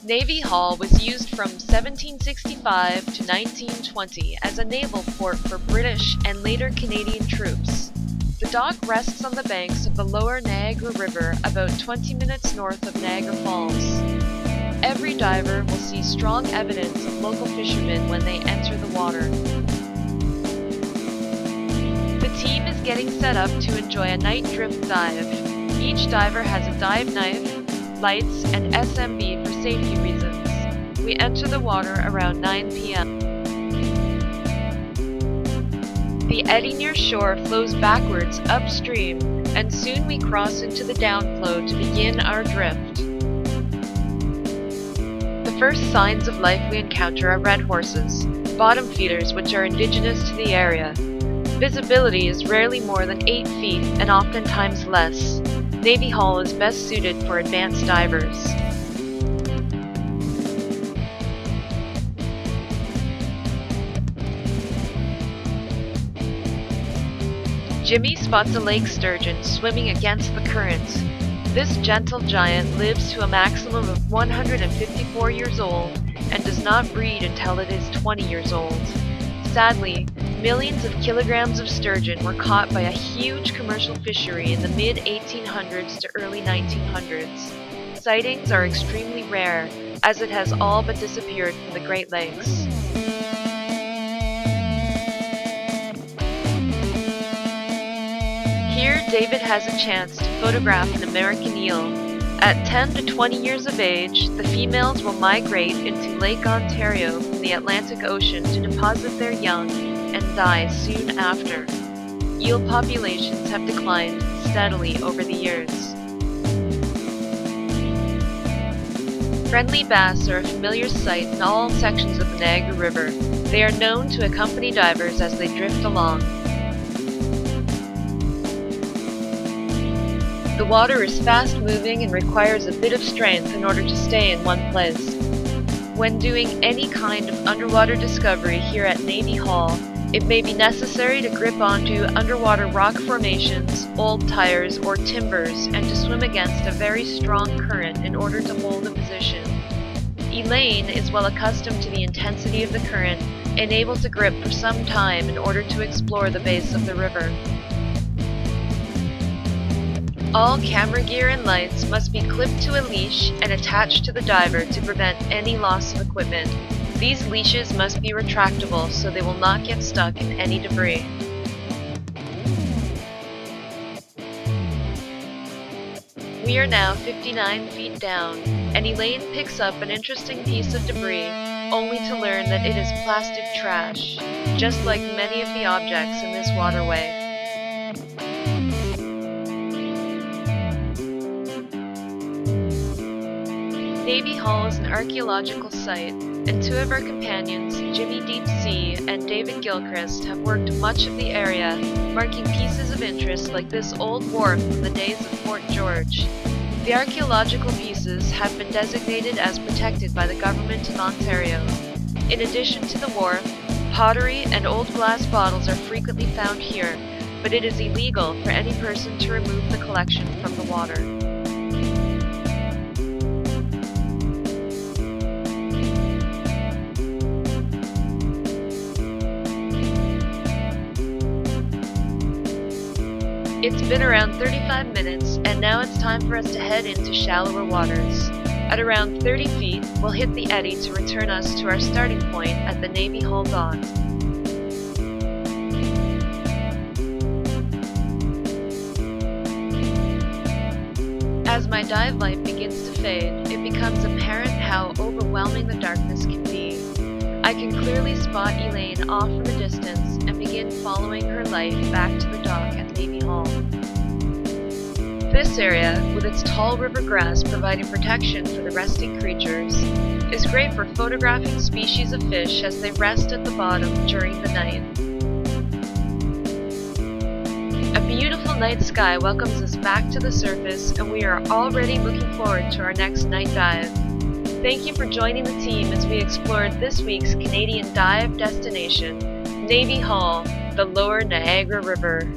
Navy Hall was used from 1765 to 1920 as a naval port for British and later Canadian troops. The dock rests on the banks of the lower Niagara River about 20 minutes north of Niagara Falls. Every diver will see strong evidence of local fishermen when they enter the water. The team is getting set up to enjoy a night drift dive. Each diver has a dive knife, lights, and SMB for safety reasons. We enter the water around 9 p.m. The eddy near shore flows backwards upstream, and soon we cross into the downflow to begin our drift. The first signs of life we encounter are red horses, bottom feeders which are indigenous to the area. Visibility is rarely more than 8 feet and oftentimes less. Navy Hall is best suited for advanced divers. Jimmy spots a lake sturgeon swimming against the current. This gentle giant lives to a maximum of 154 years old and does not breed until it is 20 years old. Sadly, millions of kilograms of sturgeon were caught by a huge commercial fishery in the mid-1800s to early 1900s. Sightings are extremely rare, as it has all but disappeared from the Great Lakes. Here, David has a chance to photograph an American eel. At 10 to 20 years of age, the females will migrate into Lake Ontario from the Atlantic Ocean to deposit their young and die soon after. Eel populations have declined steadily over the years. Friendly bass are a familiar sight in all sections of the Niagara River. They are known to accompany divers as they drift along. The water is fast-moving and requires a bit of strength in order to stay in one place. When doing any kind of underwater discovery here at Navy Hall, it may be necessary to grip onto underwater rock formations, old tires, or timbers, and to swim against a very strong current in order to hold a position. Elaine is well accustomed to the intensity of the current and able to grip for some time in order to explore the base of the river. All camera gear and lights must be clipped to a leash and attached to the diver to prevent any loss of equipment. These leashes must be retractable so they will not get stuck in any debris. We are now 59 feet down, and Elaine picks up an interesting piece of debris, only to learn that it is plastic trash, just like many of the objects in this waterway. Navy Hall is an archaeological site, and two of our companions, Jimmy Deep Sea and David Gilchrist, have worked much of the area, marking pieces of interest like this old wharf from the days of Fort George. The archaeological pieces have been designated as protected by the Government of Ontario. In addition to the wharf, pottery and old glass bottles are frequently found here, but it is illegal for any person to remove the collection from the water. It's been around 35 minutes, and now it's time for us to head into shallower waters. At around 30 feet, we'll hit the eddy to return us to our starting point at the Navy Hall dock. As my dive light begins to fade, it becomes apparent how overwhelming the darkness can be. I can clearly spot Elaine off in the distance and begin following her light back to the dock at Navy Hall. This area, with its tall river grass providing protection for the resting creatures, is great for photographing species of fish as they rest at the bottom during the night. A beautiful night sky welcomes us back to the surface, and we are already looking forward to our next night dive. Thank you for joining the team as we explored this week's Canadian dive destination, Navy Hall, the lower Niagara River.